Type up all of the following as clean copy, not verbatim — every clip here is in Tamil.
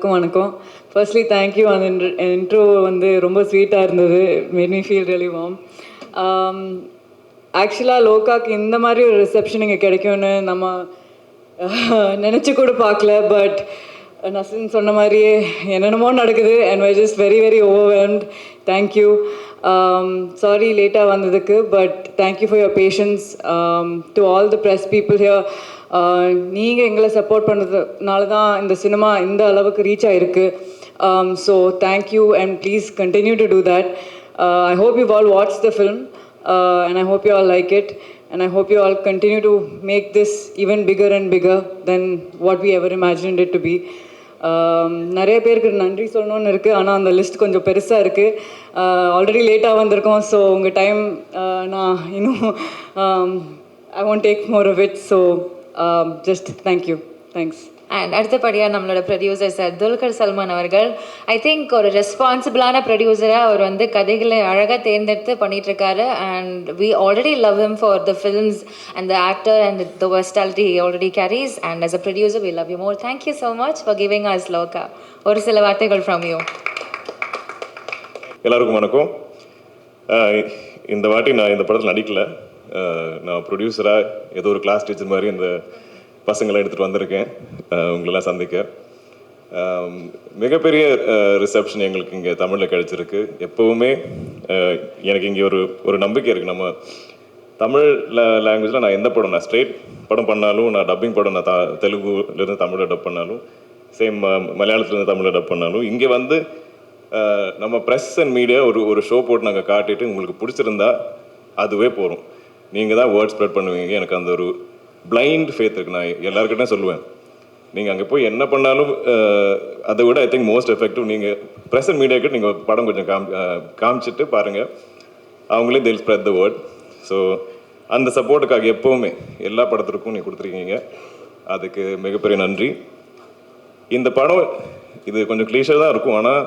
எல்லாருக்கும் வணக்கம். Firstly thank you. அந்த இன்ட்ரோ வந்து ரொம்ப ஸ்வீட்டாக இருந்தது. Made me feel really warm. ஆக்சுவலாக லோகாக்கு இந்த மாதிரி ஒரு ரிசப்ஷன் இங்கே கிடைக்கும்னு நம்ம நினச்சி கூட பார்க்கல. பட் நசின் சொன்ன மாதிரியே என்னென்னமோ நடக்குது. And I just very very overwhelmed. Thank you. Sorry லேட்டாக வந்ததுக்கு, but thank you for your patience. To all the press people here, நீங்கள் எங்களை சப்போர்ட் பண்ணுறதுனால தான் இந்த சினிமா இந்த அளவுக்கு ரீச் ஆகிருக்கு. So thank you and please continue to do that. I hope you've all watched the film, and I hope you all like it, and I hope you all continue to make this even bigger and bigger than what we ever imagined it to be. நிறைய பேருக்கு நன்றி சொல்லணும்னு இருக்குது, ஆனால் அந்த லிஸ்ட் கொஞ்சம் பெருசாக இருக்குது. ஆல்ரெடி லேட்டாக வந்திருக்கோம். ஸோ உங்கள் டைம் நான் இன்னும் I won't take more of it. So just thank you. Thanks. And அடுத்தபடியாக நம்மளோட ப்ரொடியூசர் சார் துல்கர் சல்மான் அவர்கள், ஐ திங்க் ஒரு ரெஸ்பான்சிபிளான ப்ரொடியூசராக அவர் வந்து கதைகளை அழகாக தேர்ந்தெடுத்து பண்ணிகிட்ருக்காரு. And we already love him for the films and the actor and the versatility he already carries. And as a producer we love you more. Thank you so much for giving us Lokah. ஒரு சில வார்த்தைகள் ஃப்ரம் யூ. எல்லாருக்கும் வணக்கம். இந்த வாட்டி நான் இந்த படத்தில் நடிக்கலை. நான் ப்ரொடியூசராக ஏதோ ஒரு கிளாஸ் டீச்சர் மாதிரி இந்த பசங்களாம் எடுத்துகிட்டு வந்திருக்கேன் உங்களெல்லாம் சந்திக்க. மிகப்பெரிய ரிசப்ஷன் எங்களுக்கு இங்கே தமிழில் கிடச்சிருக்கு. எப்போவுமே எனக்கு இங்கே ஒரு நம்பிக்கை இருக்குது. நம்ம தமிழ் லாங்குவேஜில் நான் எந்த படம், நான் ஸ்ட்ரெயிட் படம் பண்ணாலும், நான் டப்பிங் படம், நான் தெலுங்குலேருந்து தமிழில் டப் பண்ணாலும், சேம் மலையாளத்துலேருந்து தமிழில் டப் பண்ணாலும், இங்கே வந்து நம்ம ப்ரெஸ் அண்ட் மீடியா ஒரு ஷோ போட்டு நாங்கள் காட்டிட்டு உங்களுக்கு பிடிச்சிருந்தா அதுவே போகிறோம். நீங்கள் தான் வேர்ட் ஸ்ப்ரெட் பண்ணுவீங்க. எனக்கு அந்த ஒரு பிளைண்ட் ஃபேத் இருக்குது. நான் எல்லாருக்கிட்டையும் சொல்லுவேன், நீங்கள் அங்கே போய் என்ன பண்ணாலும் அதை விட ஐ திங்க் மோஸ்ட் எஃபெக்டிவ் நீங்கள் ப்ரெஸ் அண்ட் மீடியாக்கிட்ட நீங்கள் படம் கொஞ்சம் காமிச்சிட்டு பாருங்கள், அவங்களே they'll spread the word. So அந்த சப்போர்ட்டுக்காக எப்போவுமே எல்லா படத்திற்கும் நீங்கள் கொடுத்துருக்கீங்க. அதுக்கு மிகப்பெரிய நன்றி. இந்த படம் இது கொஞ்சம் கிளீஷாக தான் இருக்கும், ஆனால்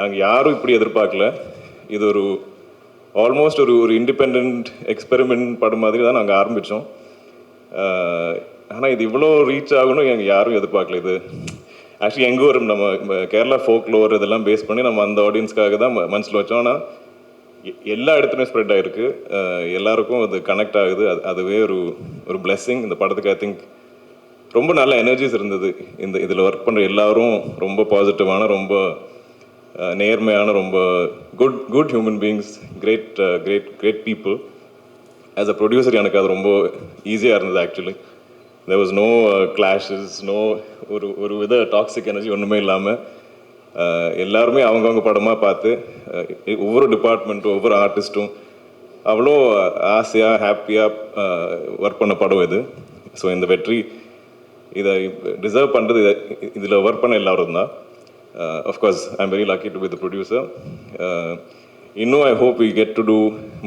நாங்கள் யாரும் இப்படி எதிர்பார்க்கல. இது ஒரு ஆல்மோஸ்ட் ஒரு இண்டிபெண்ட் எக்ஸ்பெரிமெண்ட் படம் மாதிரி தான் நாங்கள் ஆரம்பித்தோம். ஆனால் இது இவ்வளோ ரீச் ஆகணும் எங்கள் யாரும் எதிர்பார்க்கல. இது ஆக்சுவலி எங்கள் ஊர் நம்ம கேரளா ஃபோக்லோர் இதெல்லாம் பேஸ் பண்ணி நம்ம அந்த ஆடியன்ஸ்க்காக தான் மனசில் வச்சோம். ஆனால் எல்லா இடத்துலையும் ஸ்ப்ரெட் ஆகிருக்கு. எல்லாருக்கும் அது கனெக்ட் ஆகுது. அதுவே ஒரு பிளெஸ்ஸிங் இந்த படத்துக்கு. ஐ திங்க் ரொம்ப நல்ல எனர்ஜிஸ் இருந்தது. இதில் ஒர்க் பண்ணுற எல்லாரும் ரொம்ப பாசிட்டிவான, ரொம்ப நேர்மையான, ரொம்ப good human beings, great people. As a producer எனக்கு அது ரொம்ப ஈஸியாக இருந்தது. Actually there was no clashes, no ஒரு வித டாக்ஸிக் எனர்ஜி ஒன்றுமே இல்லாமல் எல்லாருமே அவங்கவுங்க படமாக பார்த்து ஒவ்வொரு டிபார்ட்மெண்ட்டும் ஒவ்வொரு ஆர்டிஸ்ட்டும் அவ்வளோ ஆசையாக ஹாப்பியாக ஒர்க் பண்ண படம் இது. ஸோ இந்த வெற்றி இதை டிசர்வ் பண்ணுறது இதில் ஒர்க் பண்ண எல்லாரும் தான். Of course I am very lucky to be the producer. இன்னும் I hope we get to do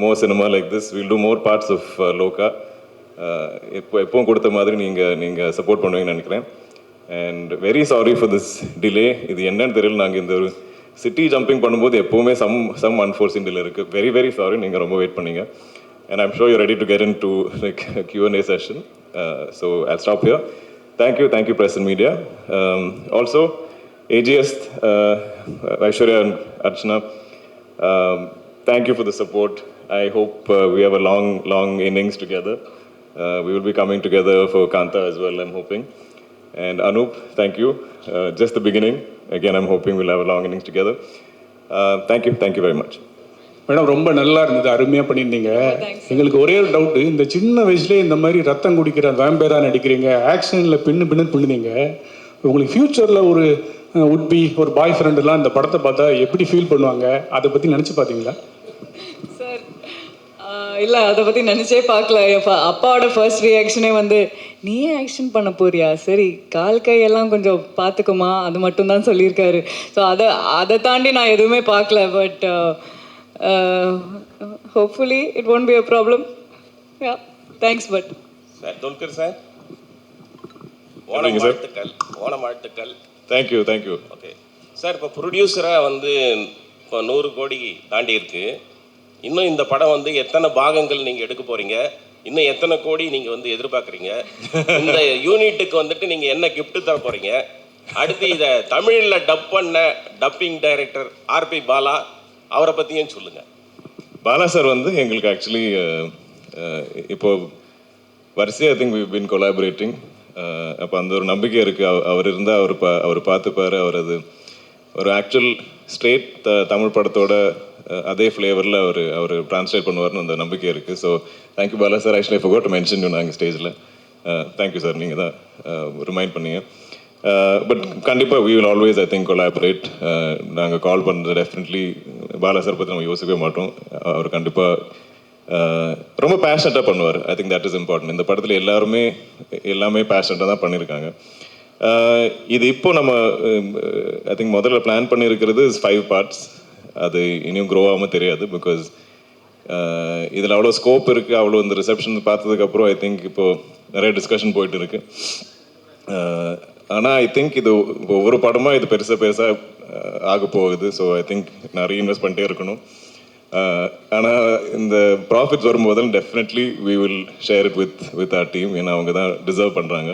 more cinema like this. Will do more parts of Lokah. எப்பவும் கொடுத்த மாதிரி நீங்கள் சப்போர்ட் பண்ணுவீங்கன்னு நினைக்கிறேன். And very sorry for this delay. இது என்னன்னு தெரியல. நாங்கள் இந்த ஒரு சிட்டி ஜம்பிங் பண்ணும்போது எப்போவுமே சம் அன்ஃபோர்சின் டிலே இருக்குது. Very very sorry. நீங்கள் ரொம்ப வெயிட் பண்ணீங்க. And I'm sure you ready to get in to like Q&A session. So I'll stop here. Thank you press and media. Also AGS, Aishwarya and Archana, thank you for the support. I hope we have a long innings together. We will be coming together for Kanta as well, I'm hoping. And Anup, thank you. Just the beginning. Again, I'm hoping we'll have a long innings together. Thank you very much. Madam ரொம்ப நல்லா இருந்தது, அருமையாக பண்ணியிருந்தீங்க. எங்களுக்கு ஒரே ஒரு டவுட்டு, இந்த சின்ன வயசுலேயே இந்த மாதிரி ரத்தம் குடிக்கிற வேம்பேராக நடிக்கிறீங்க, ஆக்ஷனில் பின்னு பண்ணுனீங்க. உங்களுக்கு ஃப்யூச்சரில் ஒரு உட்பி ஒரு பாய் ஃப்ரெண்டுலாம் இந்த படத்தை பார்த்தா எப்படி ஃபீல் பண்ணுவாங்க, அதை பற்றி நினச்சி பார்த்தீங்களா? சார் இல்லை, அதை பற்றி நினச்சே பார்க்கல. அப்பாவோட ஃபர்ஸ்ட் ரியாக்ஷனே வந்து நீயே ஆக்ஷன் பண்ண போறியா, சரி கால் கையெல்லாம் கொஞ்சம் பார்த்துக்குமா, அது மட்டும்தான் சொல்லியிருக்காரு. ஸோ அதை தாண்டி நான் எதுவுமே பார்க்கல. But hopefully it won't be a problem. Yeah, thanks. But Dulquer sir, Onam வாழ்த்துக்கள். Thank you. ஓகே சார், இப்போ ப்ரொடியூசராக வந்து இப்போ 100 கோடி தாண்டி இருக்கு. இன்னும் இந்த படம் வந்து எத்தனை பாகங்கள் நீங்கள் எடுக்க போகிறீங்க, இன்னும் எத்தனை கோடி நீங்கள் வந்து எதிர்பார்க்குறீங்க, இந்த யூனிட்டுக்கு வந்துட்டு நீங்கள் என்ன கிஃப்ட் தர போகிறீங்க, அடுத்து இதை தமிழில் டப் பண்ண டப்பிங் டைரக்டர் ஆர்பி பாலா, அவரை பற்றியும் சொல்லுங்கள். பாலா சார் வந்து எங்களுக்கு ஆக்சுவலி இப்போ வரிசையாக I think we been collaborating. அப்போ அந்த ஒரு நம்பிக்கை இருக்குது. அவர் இருந்தால் அவர் பார்த்துப்பார். அவர் அது ஒரு ஆக்சுவல் ஸ்ட்ரெயிட் தமிழ் படத்தோட அதே ஃப்ளேவரில் அவர் ட்ரான்ஸ்லேட் பண்ணுவார்னு அந்த நம்பிக்கை இருக்குது. So thank you Bala sir. Actually I forgot to mention you நாங்கள் ஸ்டேஜில். தேங்க்யூ சார், நீங்கள் தான் ரிமைண்ட் பண்ணீங்க. பட் கண்டிப்பாக we will always I think collaborate. நாங்கள் கால் பண்ணுறது டெஃபினெட்லி பாலா சார் பற்றி நம்ம யோசிக்கவே மாட்டோம். அவர் கண்டிப்பாக ரொம்ப பேஷனட்டாக பண்ணுவார். I think that is important. இந்த படத்தில் எல்லாமே பேஷனட்டாக தான் பண்ணியிருக்காங்க. இது இப்போ நம்ம ஐ திங்க் முதல்ல பிளான் பண்ணியிருக்கிறது 5 parts. அது இனியும் க்ரோ ஆகாமல் தெரியாது. பிகாஸ் இதில் அவ்வளோ ஸ்கோப் இருக்குது. அவ்வளோ இந்த ரிசப்ஷன் பார்த்ததுக்கப்புறம் ஐ திங்க் இப்போது நிறைய டிஸ்கஷன் போயிட்டு இருக்கு. ஆனால் ஐ திங்க் இது ஒவ்வொரு படமாக இது பெருசாக ஆக போகுது. ஸோ ஐ திங்க் நிறைய இன்வெஸ்ட் பண்ணிட்டே இருக்கணும். ஆனால் இந்த ப்ராஃபிட்ஸ் வரும்போது definitely we will share it with our team. ஏன்னா அவங்க தான் டிசர்வ் பண்ணுறாங்க.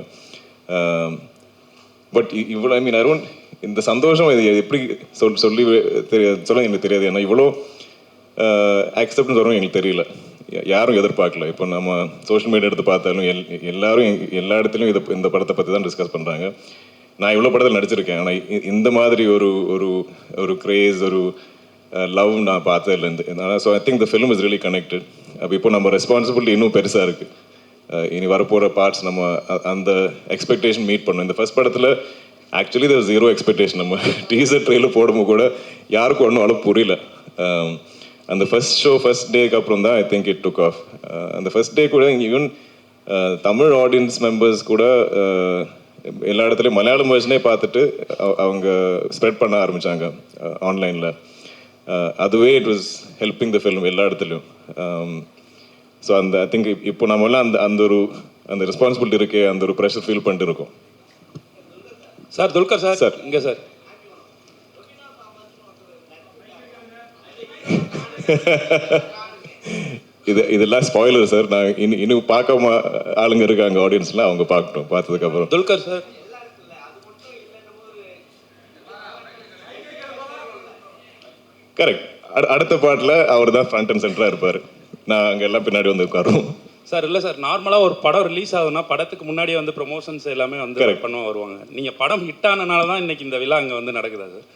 பட் இவ்வளோ ஐ மீன் அரௌண்ட் இந்த சந்தோஷம் இது எப்படி சொல்ல எனக்கு தெரியாது. ஏன்னா இவ்வளோ அக்செப்டன்ஸ் வரும் எங்களுக்கு தெரியல. யாரும் எதிர்பார்க்கல. இப்போ நம்ம சோஷியல் மீடியா எடுத்து பார்த்தாலும் எல்லாரும் எல்லா இடத்துலையும் இந்த படத்தை பற்றி தான் டிஸ்கஸ் பண்ணுறாங்க. நான் இவ்வளோ படத்தில் நடிச்சிருக்கேன். ஆனால் இந்த மாதிரி ஒரு க்ரேஸ், ஒரு லவ் நான் பார்த்தது இல்லை. So I think the film is really connected. அப்போ இப்போ நம்ம ரெஸ்பான்சிபிலிட்டி இன்னும் பெருசாக இருக்குது. இனி வரப்போகிற பார்ட்ஸ் நம்ம அந்த எக்ஸ்பெக்டேஷன் மீட் பண்ணோம். இந்த ஃபர்ஸ்ட் படத்தில் ஆக்சுவலி தேர் 0 எக்ஸ்பெக்டேஷன். நம்ம டீசர் ட்ரெயிலர் போடும்போது கூட யாருக்கும் ஒன்றும் அளவு புரியல. அந்த ஃபர்ஸ்ட் டேக்கு அப்புறம் தான் I think it took off. அந்த ஃபர்ஸ்ட் டே கூட ஈவன் தமிழ் ஆடியன்ஸ் மெம்பர்ஸ் கூட எல்லா இடத்துலையும் மலையாளம் வெர்ஷனே பார்த்துட்டு அவங்க ஸ்ப்ரெட் பண்ண ஆரம்பித்தாங்க ஆன்லைனில். அதுவே it was helping the film எல்லா இடத்துலையும். ஸோ ஐ திங்க் இப்போ நம்மளாம் அந்த ரெஸ்பான்சிபிலிட்டி இருக்கே, அந்த ஒரு ப்ரெஷர் ஃபீல் பண்ணிட்டு இருக்கோம். சார் துல்கர் சார் இங்கே சார். இதெல்லாம் ஸ்பாயிலர் சார். நான் இன்னும் பார்க்காம ஆளுங்க இருக்காங்க ஆடியன்ஸ்லாம், அவங்க பார்க்கட்டும். பார்த்ததுக்கப்புறம் துல்கர் சார் கரெக்ட். அடுத்த பாட்டில் அவர் தான் ஃப்ரண்ட் அண்ட் சென்டராக இருப்பார். நான் அங்கே எல்லாம் பின்னாடி வந்து உட்காருவோம். சார். இல்லை சார், நார்மலாக ஒரு படம் ரிலீஸ் ஆகுதுன்னா படத்துக்கு முன்னாடியே வந்து ப்ரொமோஷன்ஸ் எல்லாமே வந்து பண்ண வருவாங்க. நீங்கள் படம் ஹிட் ஆனனால தான் இன்னைக்கு இந்த விழா அங்கே வந்து நடக்குதா சார்?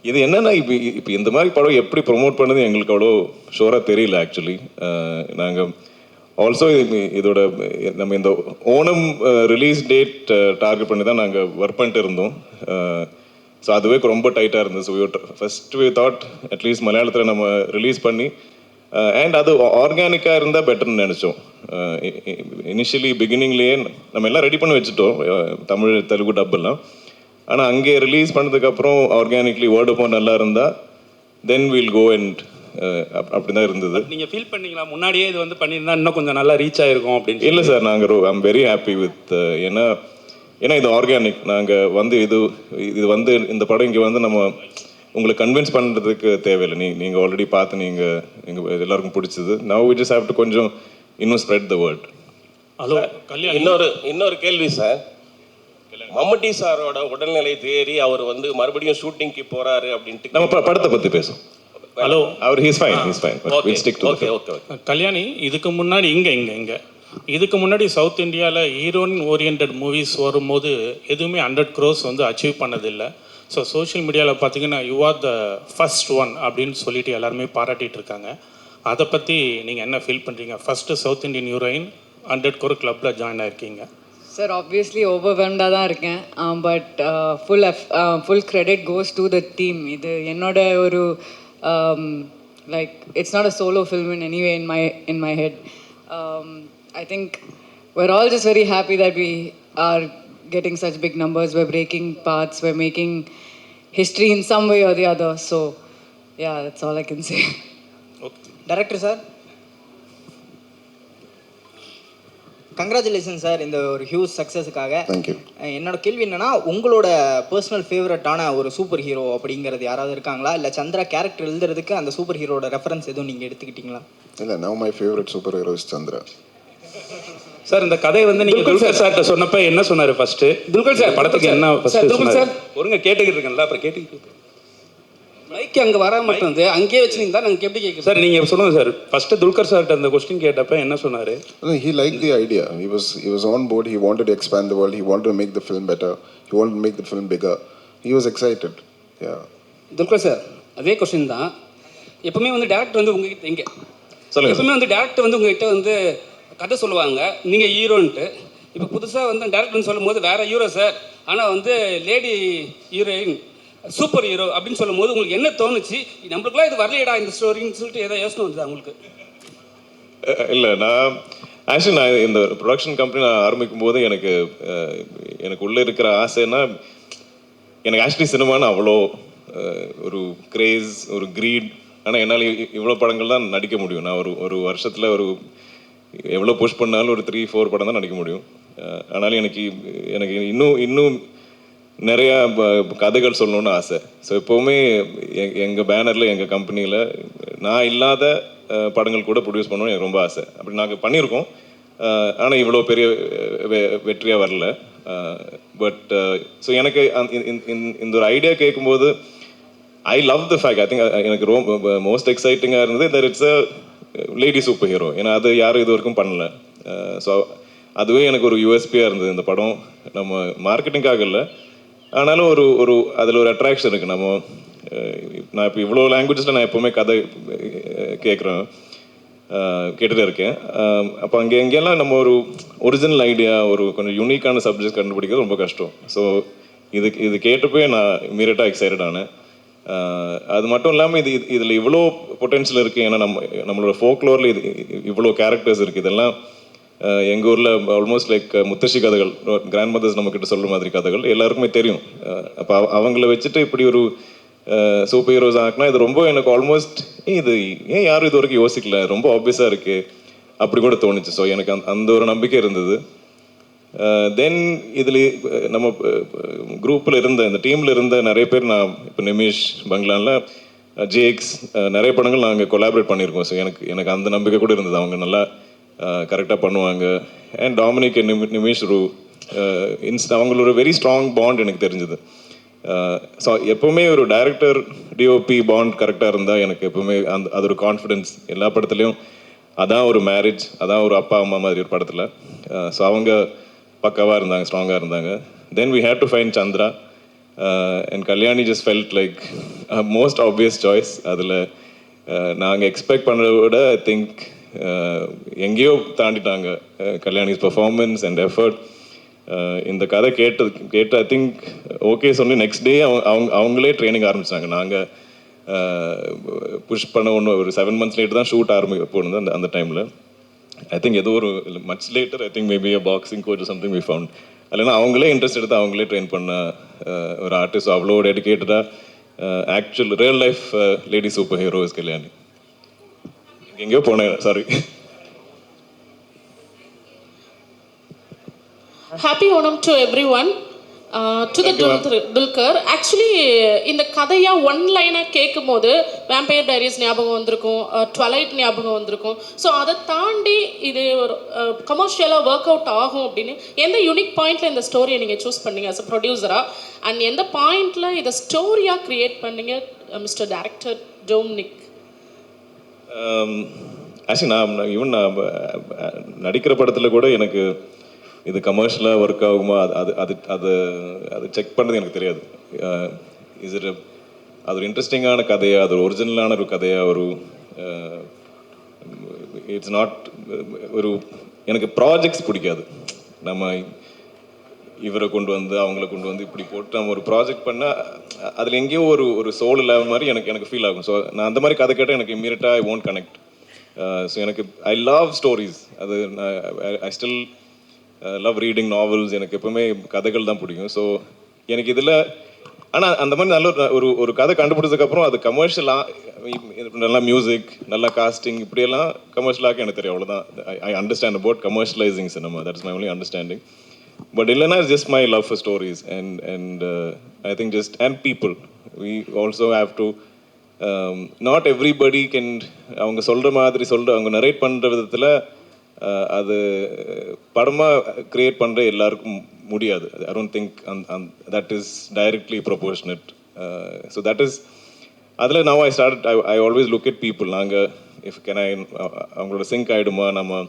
இது என்னன்னா இப்போ இந்த மாதிரி படம் எப்படி ப்ரொமோட் பண்ணது எங்களுக்கு அவ்வளோ ஷோராக தெரியல ஆக்சுவலி. நாங்கள் ஆல்சோ இதோட நம்ம இந்த ஓணம் ரிலீஸ் டேட் டார்கெட் பண்ணி தான் நாங்கள் ஒர்க் பண்ணிட்டு இருந்தோம். ஸோ அதுவே ரொம்ப டைட்டாக இருந்தது. So first we thought at least மலையாளத்தில் நம்ம ரிலீஸ் பண்ணி அண்ட் அது ஆர்கானிக்காக இருந்தால் பெட்டர்னு நினச்சோம். இனிஷியலி பிகினிங்லேயே நம்ம எல்லாம் ரெடி பண்ணி வச்சுட்டோம், தமிழ் தெலுங்கு டப்பெல்லாம். ஆனால் அங்கே ரிலீஸ் பண்ணதுக்கப்புறம் ஆர்கானிக்லி வேர்ட் ஆஃப் மவுத் நல்லா இருந்தால் தென் வில் கோ அண்ட் அப்படி தான் இருந்தது. நீங்கள் ஃபீல் பண்ணீங்களா முன்னாடியே இது வந்து பண்ணியிருந்தா இன்னும் கொஞ்சம் நல்லா ரீச் ஆகிருக்கும் அப்படின்னு? இல்லை சார், நாங்கள் ஐம் வெரி ஹாப்பி வித் ஏன்னா இது ஆர்கானிக். நாங்கள் வந்து இது வந்து இந்த படம் இங்கே வந்து நம்ம உங்களுக்கு கன்வின்ஸ் பண்ணுறதுக்கு தேவையில்லை. நீங்கள் ஆல்ரெடி பார்த்து எங்கள் எல்லாருக்கும் பிடிச்சது. Now we just have to கொஞ்சம் இன்னும் ஸ்ப்ரெட் த வேர்ட். ஹலோ இன்னொரு கேள்வி சார். மம்முட்டி சாரோட உடல்நிலை தேறி அவர் வந்து மறுபடியும் ஷூட்டிங்க்கு போறாரு அப்படின்ட்டு நம்ம படத்தை பற்றி பேசும். ஹலோ அவர் he's fine. Will stick to okay okay. Kalyani, இதுக்கு முன்னாடி இதுக்கு முன்னாடி சவுத் இந்தியாவில் ஹீரோயின் ஓரியன்ட் மூவிஸ் வரும்போது எதுவுமே 100 crores வந்து அச்சீவ் பண்ணதில்லை. ஸோ சோஷியல் மீடியாவில் பார்த்தீங்கன்னா you are the first one அப்படின்னு சொல்லிட்டு எல்லாருமே பாராட்டிகிட்டு இருக்காங்க. அதை பற்றி நீங்கள் என்ன ஃபீல் பண்ணுறீங்க? First south Indian heroine 100 crore கிளப்பில் ஜாயின் ஆயிருக்கீங்க. சார் ஆப்வியஸ்லி ஓவர்வெல்ம்டாக தான் இருக்கேன். But full credit goes to the team. இது என்னோட ஒரு like it's not a solo film in anyway in my head. I think we're all just very happy that we are getting such big numbers. We're breaking paths. We're making history in some way or the other. So, yeah, that's all I can say. Okay. Director sir, congratulation sir இந்த ஒரு ஹியூஜ் சக்ஸஸுக்காக. தேங்க்யூ. என்னோட கேள்வி என்னன்னா, உங்களோட பர்சனல் ஃபேவரட்டான ஒரு சூப்பர் ஹீரோ அப்படிங்கிறது யாராவது இருக்காங்களா? இல்லை சந்திரா கேரக்டர் எழுதுறதுக்கு அந்த சூப்பர் ஹீரோட ரெஃபரன்ஸ் எதுவும் நீங்கள் எடுத்துக்கிட்டீங்களா? இல்லை, now my favourite super hero is Chandra. Sir இந்த கதை வந்து நீங்கள் துல்கர் சார்கிட்ட சொன்னப்ப என்ன சொன்னார் ஃபர்ஸ்ட்டு? துல்கர் சார் படத்துக்கு என்ன ஃபர்ஸ்ட் துல்கர் சார் ஒருங்க கேட்டுக்கிட்டு இருக்கேன்ல, அப்புறம் கேட்டுக்கிட்டு மைக் அங்கே வர மட்டும் வந்து அங்கேயே வச்சுருந்தா நாங்கள் எப்படி கேட்குறோம் சார். நீங்கள் சொல்லுங்க சார், ஃபர்ஸ்ட்டு துல்கர் சார்கிட்ட அந்த கொஸ்டின் கேட்டப்ப என்ன சொன்னார்? He liked the idea. He was on board. He wanted to expand the world. He wanted to make the film better. He wanted to make the film bigger. He was excited. Yeah. Dulquer sir அதே கொஸ்டின் தான். எப்பவுமே வந்து டேரக்டர் வந்து உங்ககிட்ட இங்கே எப்பவுமே வந்து டேரக்டர் வந்து உங்ககிட்ட வந்து கதை சொல்லுவாங்க, நீங்கள் ஹீரோன்ட்டு. இப்போ புதுசாக வந்து டேரக்டர்னு சொல்லும் போது வேறு ஹீரோ சார், ஆனால் வந்து லேடி ஹீரோயின் சூப்பர் ஹீரோ அப்படின்னு சொல்லும் போது உங்களுக்கு என்ன தோணுச்சு? நம்மளுக்குலாம் இது வரலையடா இந்த ஸ்டோரின்னு சொல்லிட்டு ஏதோ யோசனை வந்தது உங்களுக்கு? இல்லை, நான் இந்த ப்ரொடக்ஷன் கம்பெனி நான் ஆரம்பிக்கும் போது எனக்கு உள்ளே இருக்கிற ஆசைன்னா, எனக்கு ஆக்சுவலி சினிமான்னு அவ்வளோ ஒரு கிரேஸ், ஒரு க்ரீட். ஆனால் என்னால் இவ்வளோ படங்கள் தான் நடிக்க முடியும். நான் ஒரு வருஷத்தில் எவ்வளோ புஷ் பண்ணாலும் ஒரு 3-4 படம் தான் நடிக்க முடியும். ஆனாலும் எனக்கு இன்னும் நிறையா கதைகள் சொல்லணுன்னு ஆசை. ஸோ எப்போவுமே எங்கள் பேனரில், எங்கள் கம்பெனியில் நான் இல்லாத படங்கள் கூட ப்ரொடியூஸ் பண்ணணும்னு எனக்கு ரொம்ப ஆசை. அப்படி நாங்கள் பண்ணியிருக்கோம். ஆனால் இவ்வளோ பெரிய வெற்றியாக வரல. பட் ஸோ எனக்கு இந்த ஒரு ஐடியா கேட்கும்போது I love the fact. I think எனக்கு ரொம்ப மோஸ்ட் எக்ஸைட்டிங்காக இருந்தது that it's a lady super hero. ஏன்னா அது யாரும் இது வரைக்கும் பண்ணல. ஸோ அதுவே எனக்கு ஒரு யூஎஸ்பியாக இருந்தது. இந்த படம் நம்ம மார்க்கெட்டிங்காக இல்லை, ஆனாலும் அதில் ஒரு அட்ராக்ஷன் இருக்குது. நான் இப்போ இவ்வளோ லாங்குவேஜஸில் நான் எப்போவுமே கதை கேட்டுகிட்டே இருக்கேன். அப்போ எங்கெல்லாம் நம்ம ஒரு ஒரிஜினல் ஐடியா, கொஞ்சம் யூனிக்கான சப்ஜெக்ட் கண்டுபிடிக்கிறது ரொம்ப கஷ்டம். ஸோ இது கேட்டப்போ நான் இமீடியட்டாக எக்ஸைட்டட் ஆனேன். அது மட்டும் இல்லாமல் இதில் இவ்வளோ பொட்டென்ஷியல் இருக்குது. ஏன்னா நம்மளோட ஃபோக்லோரில் இவ்வளோ கேரக்டர்ஸ் இருக்குது. இதெல்லாம் எங்கள் ஊரில் ஆல்மோஸ்ட் லைக் முத்தശ്ശി கதைகள், கிராண்ட் மதர்ஸ் நம்மக்கிட்ட சொல்கிற மாதிரி கதைகள் எல்லாருக்குமே தெரியும். அப்போ அவங்கள வச்சுட்டு இப்படி ஒரு சூப்பர் ஹீரோஸ் ஆகினா இது ரொம்ப எனக்கு ஆல்மோஸ்ட் இது ஏன் யாரும் இது வரைக்கும் யோசிக்கல, ரொம்ப ஆப்வியஸாக இருக்குது அப்படி கூட தோணுச்சு. ஸோ எனக்கு அந்த ஒரு நம்பிக்கை இருந்தது. தென் இதில் நம்ம குரூப்பில் இந்த டீமில் இருந்த நிறைய பேர், நான் இப்போ நிமிஷ் பங்களானில் ஜேக்ஸ் நிறைய படங்கள் நாங்கள் கொலாபரேட் பண்ணியிருக்கோம். ஸோ எனக்கு அந்த நம்பிக்கை கூட இருந்தது, அவங்க நல்லா கரெக்டாக பண்ணுவாங்க. அண்ட் டாமினிக் நிமிஷ் அவங்களோட வெரி ஸ்ட்ராங் பாண்ட் எனக்கு தெரிஞ்சுது. ஸோ எப்போவுமே ஒரு டைரக்டர் டிஓபி பாண்ட் கரெக்டாக இருந்தால் எனக்கு எப்போவுமே அது ஒரு கான்ஃபிடென்ஸ். எல்லா படத்துலையும் அதான் ஒரு மேரேஜ், அதான் ஒரு அப்பா அம்மா மாதிரி ஒரு படத்தில். ஸோ அவங்க பக்காவாக இருந்தாங்க, ஸ்ட்ராங்காக இருந்தாங்க. Then we had to find Chandra and Kalyani just felt like most obvious choice. அதில் நாங்கள் எக்ஸ்பெக்ட் பண்ணுறத விட ஐ திங்க் எங்கேயோ தாண்டிட்டாங்க கல்யாணிஸ் பர்ஃபார்மன்ஸ் அண்ட் எஃபர்ட். இந்த கதை கேட்டு ஐ திங்க் ஓகே சொல்லி நெக்ஸ்ட் டே அவங்களே ட்ரைனிங் ஆரம்பிச்சிட்டாங்க. நாங்கள் புஷ் பண்ண ஒரு 7 months லேட்டு தான் ஷூட் போனது. அந்த டைமில் ஐ திங்க் ஏதோ ஒரு much later I think maybe boxing coach something we found. இல்லைன்னா அவங்களே இன்ட்ரெஸ்ட் எடுத்து அவங்களே ட்ரெயின் பண்ண ஒரு ஆர்டிஸ்ட். அவ்வளோ டெடிக்கேட்டடாக actual real life lady super hero is Kalyani. எங்கேயோ போனேன், sorry. Happy Onam to everyone. To the Dulquer. Actually, இந்த கதையா ஒன் லைனாக கேட்கும் போது வேம்பயர் டைரிஸ் ஞாபகம் வந்திருக்கும், ட்வலைட் ஞாபகம் வந்திருக்கும். ஸோ அதை தாண்டி இது ஒரு கமர்ஷியலாக ஒர்க் அவுட் ஆகும் அப்படின்னு எந்த யூனிக் பாயிண்டில் இந்த ஸ்டோரியை நீங்கள் சூஸ் பண்ணீங்க அஸ் அ ப்ரொடியூசராக? அண்ட் எந்த பாயிண்டில் இதை ஸ்டோரியாக க்ரியேட் பண்ணீங்க மிஸ்டர் டைரக்டர் டொமினிக்? ஆக்சுவலி நான் நடிக்கிற படத்தில் கூட எனக்கு இது கமர்ஷியலாக ஒர்க் ஆகுமா அது செக் பண்ணது எனக்கு தெரியாது. அது ஒரு இன்ட்ரெஸ்டிங்கான கதையா, அது ஒரு ஒரிஜினலான ஒரு கதையா, இட்ஸ் நாட் எனக்கு ப்ராஜெக்ட்ஸ் பிடிக்காது. நம்ம இவரை கொண்டு வந்து அவங்கள கொண்டு வந்து இப்படி போட்டு நம்ம ஒரு ப்ராஜெக்ட் பண்ணால் அதில் எங்கேயோ ஒரு சோல் இல்லாத மாதிரி எனக்கு ஃபீல் ஆகும். ஸோ நான் அந்த மாதிரி கதை கேட்டால் எனக்கு இம்மீடியட்டாக ஐ ஓன்ட் கனெக்ட். ஸோ எனக்கு ஐ லவ் ஸ்டோரிஸ். அது I still love reading novels. எனக்கு எப்பவுமே கதைகள் தான் பிடிக்கும். ஸோ எனக்கு இதில் ஆனால் அந்த மாதிரி நல்ல ஒரு கதை கண்டுபிடிச்சதுக்கப்புறம் அது கமர்ஷியலாக நல்லா மியூசிக், நல்லா காஸ்டிங், இப்படியெல்லாம் கமர்ஷியலாக எனக்கு தெரியும். அவ்வளோதான். I understand about commercialising cinema. That's my only understanding. But இல்லைன்னா it's just my love for stories and I think just and people. We also have to not everybody can அவங்க சொல்கிற மாதிரி அவங்க நரேட் பண்ணுற விதத்தில் அது படமாக க்ரியேட் பண்ணுற எல்லாருக்கும் முடியாது. I don't think that is directly proportionate. So that is அதில் now I always look at people. நாங்கள் இஃப் கேன் அவங்களோட சிங்க் ஆகிடுமா நம்ம,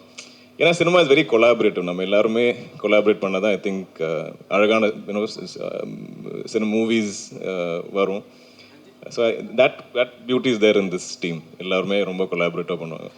ஏன்னா சினிமா இஸ் வெரி கொலாபரேட்டிவ். நம்ம எல்லாருமே கொலாபரேட் பண்ண தான் ஐ திங்க் அழகான சினிமா மூவிஸ் வரும். So that beauty is there in this team. எல்லாருமே ரொம்ப கொலாபரேட்டிவாக பண்ணுவாங்க.